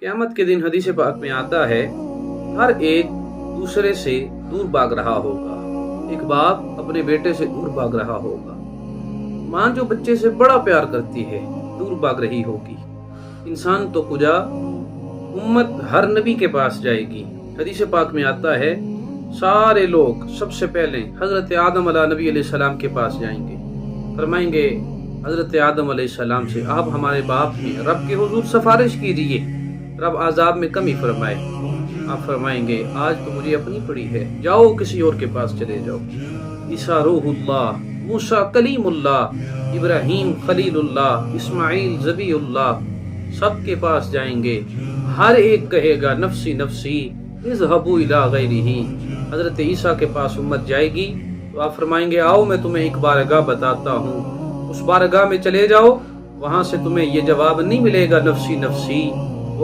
क़यामत के दिन हदीस पाक में आता है, हर एक दूसरे से दूर भाग रहा होगा। एक बाप अपने बेटे से दूर भाग रहा होगा। माँ जो बच्चे से बड़ा प्यार करती है दूर भाग रही होगी। इंसान तो कुजा, उम्मत हर नबी के पास जाएगी। हदीस पाक में आता है, सारे लोग सबसे पहले हज़रत आदम नबी अलैहि सलाम के पास जाएंगे। फरमाएंगे हज़रत आदम अलैहि सलाम से, आप हमारे बाप में रब के हुजूर सिफारिश कीजिए, रब आज़ाब में कमी फरमाए। आप फरमाएंगे आज तो मुझे अपनी पड़ी है, जाओ किसी और के पास चले जाओ। ईसा रूहुल्लाह, मूसा कलीमुल्लाह, इब्राहीम खलीलुल्लाह, इस्माइल ज़बीउल्लाह, सबके पास जाएंगे। हर एक कहेगा नफसी नफसी इज़हबू इला गैरिही। हज़रत ईसा के पास उम्मत जाएगी तो आप फरमाएंगे आओ मैं तुम्हें एक बारगाह बताता हूँ, उस बारगाह में चले जाओ, वहाँ से तुम्हें ये जवाब नहीं मिलेगा नफसी नफसी,